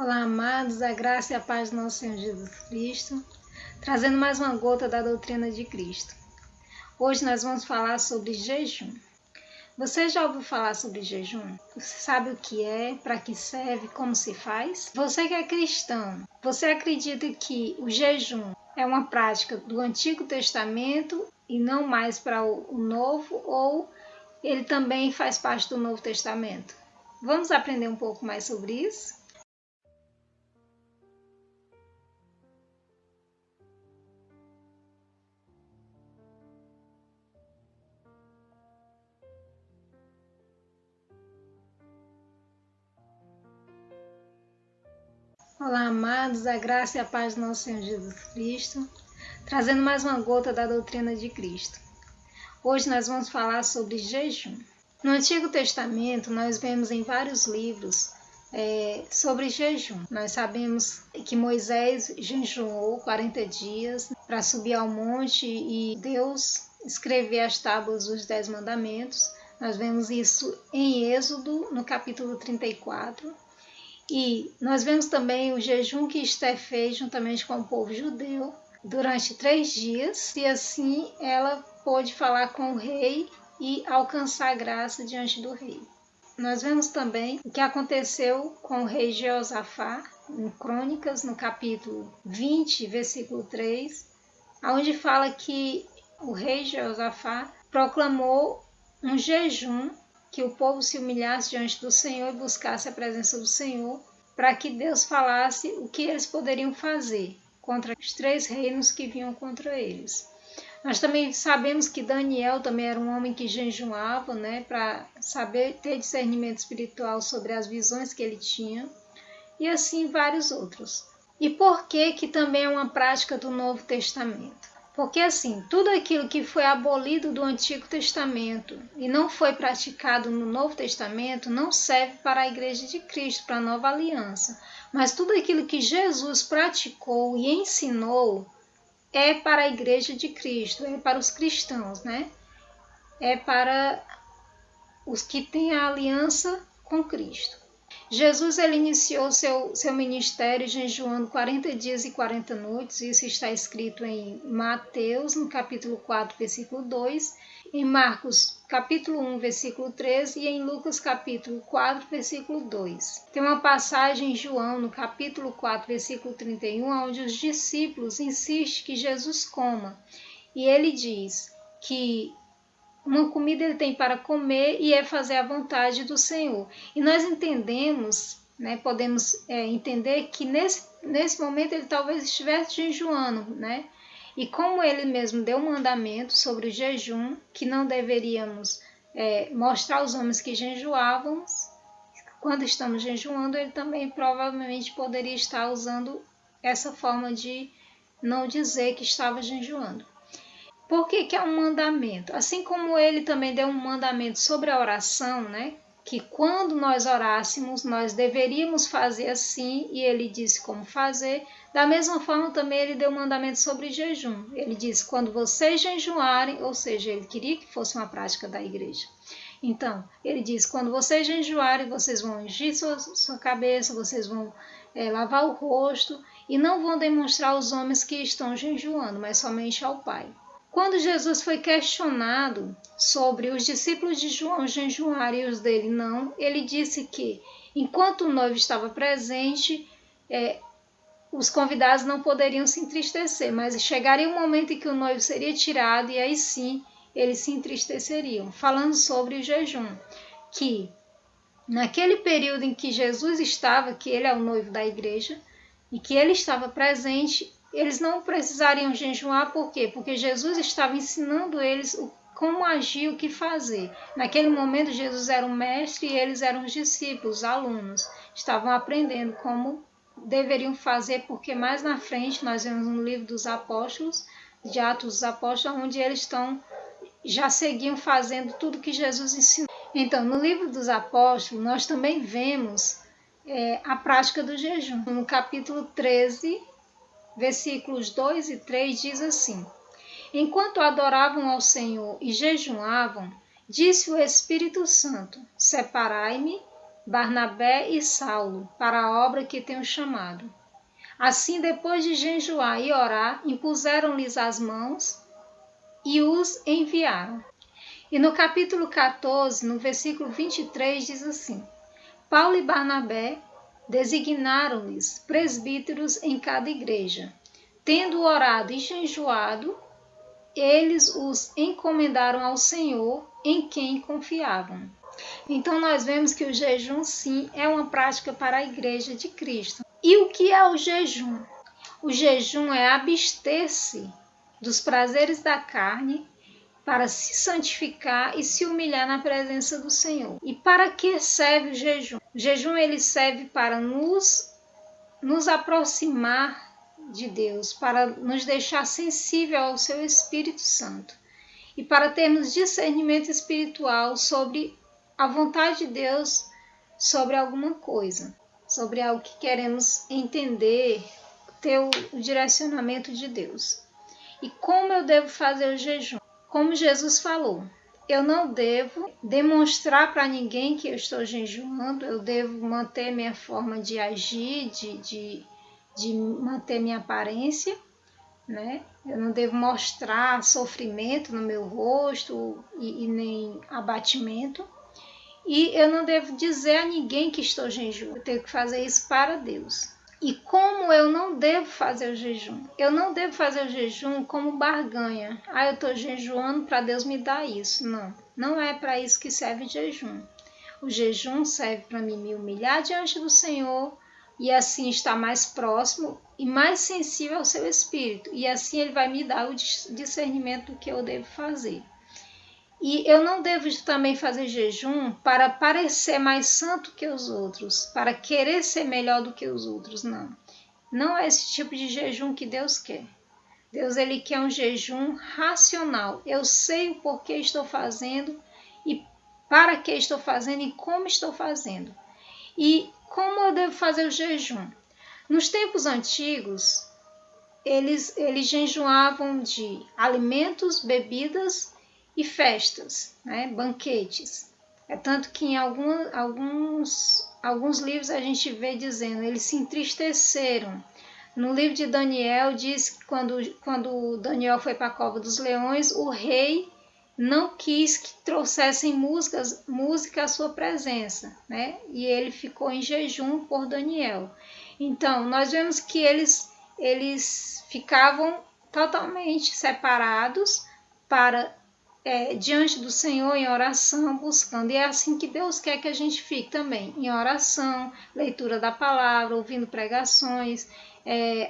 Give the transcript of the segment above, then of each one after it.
Olá, amados, a graça e a paz do nosso Senhor Jesus Cristo, trazendo mais uma gota da doutrina de Cristo. Hoje nós vamos falar sobre jejum. Você já ouviu falar sobre jejum? Você sabe o que é, para que serve, como se faz? Você que é cristão, você acredita que o jejum é uma prática do Antigo Testamento e não mais para o Novo, ou ele também faz parte do Novo Testamento? Vamos aprender um pouco mais sobre isso? Olá, amados, a graça e a paz do nosso Senhor Jesus Cristo, trazendo mais uma gota da doutrina de Cristo. Hoje nós vamos falar sobre jejum. No Antigo Testamento, nós vemos em vários livros sobre jejum. Nós sabemos que Moisés jejuou 40 dias para subir ao monte e Deus escrever as tábuas dos 10 mandamentos. Nós vemos isso em Êxodo, no capítulo 34. E nós vemos também o jejum que Esther fez juntamente com o povo judeu durante 3 dias, e assim ela pôde falar com o rei e alcançar graça diante do rei. Nós vemos também o que aconteceu com o rei Jeosafá, em Crônicas, no capítulo 20, versículo 3, onde fala que o rei Jeosafá proclamou um jejum, que o povo se humilhasse diante do Senhor e buscasse a presença do Senhor, para que Deus falasse o que eles poderiam fazer contra os 3 reinos que vinham contra eles. Nós também sabemos que Daniel também era um homem que jejuava, para saber ter discernimento espiritual sobre as visões que ele tinha, e assim vários outros. E por que também é uma prática do Novo Testamento? Porque assim, tudo aquilo que foi abolido do Antigo Testamento e não foi praticado no Novo Testamento não serve para a Igreja de Cristo, para a Nova Aliança. Mas tudo aquilo que Jesus praticou e ensinou é para a Igreja de Cristo, é para os cristãos, É para os que têm a aliança com Cristo. Jesus ele iniciou seu ministério jejuando 40 dias e 40 noites, isso está escrito em Mateus, no capítulo 4, versículo 2, em Marcos, capítulo 1, versículo 13, e em Lucas, capítulo 4, versículo 2. Tem uma passagem em João, no capítulo 4, versículo 31, onde os discípulos insistem que Jesus coma, e ele diz que uma comida ele tem para comer e é fazer a vontade do Senhor. E nós entendemos, podemos entender que nesse momento ele talvez estivesse jejuando, E como ele mesmo deu um mandamento sobre o jejum, que não deveríamos mostrar aos homens que jejuávamos, quando estamos jejuando, ele também provavelmente poderia estar usando essa forma de não dizer que estava jejuando. Por que é um mandamento? Assim como ele também deu um mandamento sobre a oração, Que quando nós orássemos, nós deveríamos fazer assim, e ele disse como fazer. Da mesma forma, também ele deu um mandamento sobre jejum. Ele disse, quando vocês jejuarem, ou seja, ele queria que fosse uma prática da igreja. Então, ele diz, quando vocês jejuarem, vocês vão ungir sua cabeça, vocês vão lavar o rosto, e não vão demonstrar aos homens que estão jejuando, mas somente ao Pai. Quando Jesus foi questionado sobre os discípulos de João jejuarem e os dele não, ele disse que, enquanto o noivo estava presente, os convidados não poderiam se entristecer, mas chegaria um momento em que o noivo seria tirado e aí sim eles se entristeceriam. Falando sobre o jejum, que naquele período em que Jesus estava, que ele é o noivo da igreja, e que ele estava presente, eles não precisariam jejuar, por quê? Porque Jesus estava ensinando eles como agir, o que fazer. Naquele momento, Jesus era o mestre e eles eram os discípulos, alunos. Estavam aprendendo como deveriam fazer, porque mais na frente, nós vemos no livro dos Apóstolos, de Atos dos Apóstolos, onde eles já seguiam fazendo tudo que Jesus ensinou. Então, no livro dos Apóstolos, nós também vemos a prática do jejum. No capítulo 13, versículos 2 e 3 diz assim: Enquanto adoravam ao Senhor e jejuavam, disse o Espírito Santo: Separai-me Barnabé e Saulo para a obra que tenho chamado. Assim, depois de jejuar e orar, impuseram-lhes as mãos e os enviaram. E no capítulo 14, no versículo 23, diz assim: Paulo e Barnabé designaram-lhes presbíteros em cada igreja. Tendo orado e jejuado, eles os encomendaram ao Senhor, em quem confiavam. Então nós vemos que o jejum, sim, é uma prática para a igreja de Cristo. E o que é o jejum? O jejum é abster-se dos prazeres da carne para se santificar e se humilhar na presença do Senhor. E para que serve o jejum? O jejum ele serve para nos aproximar de Deus, para nos deixar sensível ao seu Espírito Santo e para termos discernimento espiritual sobre a vontade de Deus sobre alguma coisa, sobre algo que queremos entender, ter o direcionamento de Deus. E como eu devo fazer o jejum? Como Jesus falou, eu não devo demonstrar para ninguém que eu estou jejuando, eu devo manter minha forma de agir, de manter minha aparência, né? Eu não devo mostrar sofrimento no meu rosto e nem abatimento. E eu não devo dizer a ninguém que estou jejuando, eu tenho que fazer isso para Deus. E como eu não devo fazer o jejum? Eu não devo fazer o jejum como barganha. Eu estou jejuando para Deus me dar isso. Não, não é para isso que serve o jejum. O jejum serve para mim me humilhar diante do Senhor e assim estar mais próximo e mais sensível ao seu Espírito. E assim Ele vai me dar o discernimento do que eu devo fazer. E eu não devo também fazer jejum para parecer mais santo que os outros, para querer ser melhor do que os outros, não. Não é esse tipo de jejum que Deus quer. Deus ele quer um jejum racional. Eu sei o porquê estou fazendo e para que estou fazendo e como estou fazendo. E como eu devo fazer o jejum? Nos tempos antigos, eles jejuavam de alimentos, bebidas e festas, né? Banquetes. É tanto que em alguns livros a gente vê dizendo, eles se entristeceram. No livro de Daniel diz que quando Daniel foi para a cova dos leões, o rei não quis que trouxessem música à sua presença, né? E ele ficou em jejum por Daniel. Então, nós vemos que eles ficavam totalmente separados para diante do Senhor em oração, buscando. E é assim que Deus quer que a gente fique também, em oração, leitura da palavra, ouvindo pregações,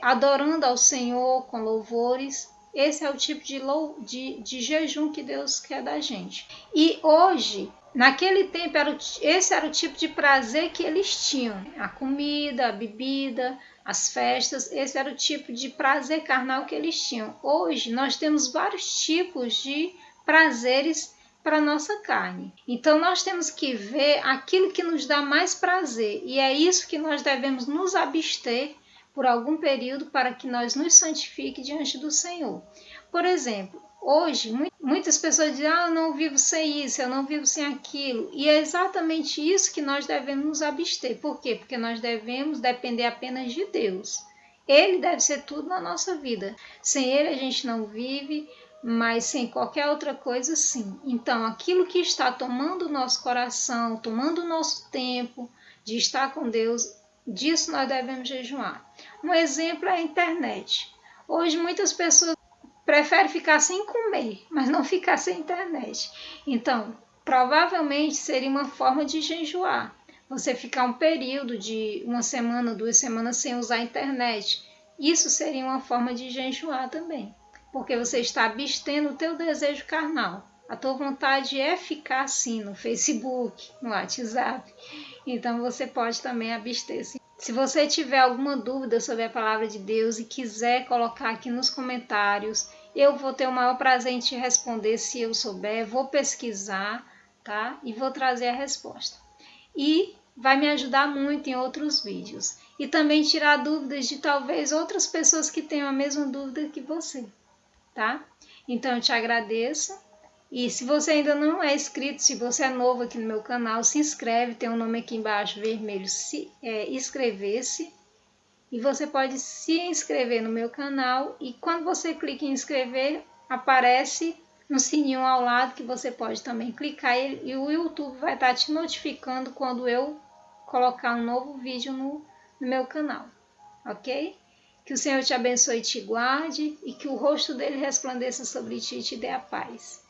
adorando ao Senhor com louvores. Esse é o tipo de jejum que Deus quer da gente. E hoje, naquele tempo, esse era o tipo de prazer que eles tinham. A comida, a bebida, as festas, esse era o tipo de prazer carnal que eles tinham. Hoje, nós temos vários tipos de prazeres para a nossa carne. Então, nós temos que ver aquilo que nos dá mais prazer. E é isso que nós devemos nos abster por algum período para que nós nos santifiquemos diante do Senhor. Por exemplo, hoje muitas pessoas dizem, eu não vivo sem isso, eu não vivo sem aquilo. E é exatamente isso que nós devemos nos abster. Por quê? Porque nós devemos depender apenas de Deus. Ele deve ser tudo na nossa vida. Sem Ele a gente não vive, mas sem qualquer outra coisa, sim. Então, aquilo que está tomando o nosso coração, tomando o nosso tempo de estar com Deus, disso nós devemos jejuar. Um exemplo é a internet. Hoje muitas pessoas preferem ficar sem comer, mas não ficar sem internet. Então, provavelmente seria uma forma de jejuar. Você ficar um período de 1 semana, 2 semanas sem usar a internet. Isso seria uma forma de jejuar também. Porque você está abstendo o teu desejo carnal. A tua vontade é ficar assim no Facebook, no WhatsApp. Então você pode também abster-se. Se você tiver alguma dúvida sobre a palavra de Deus e quiser colocar aqui nos comentários, eu vou ter o maior prazer em te responder se eu souber. Vou pesquisar, tá? E vou trazer a resposta. E vai me ajudar muito em outros vídeos. E também tirar dúvidas de talvez outras pessoas que tenham a mesma dúvida que você. Tá? Então eu te agradeço E se você ainda não é inscrito, se você é novo aqui no meu canal, se inscreve, tem um nome aqui embaixo vermelho, inscrever-se. E você pode se inscrever no meu canal e quando você clica em inscrever, aparece um sininho ao lado que você pode também clicar e o YouTube vai estar te notificando quando eu colocar um novo vídeo no meu canal, ok? Que o Senhor te abençoe e te guarde e que o rosto dele resplandeça sobre ti e te dê a paz.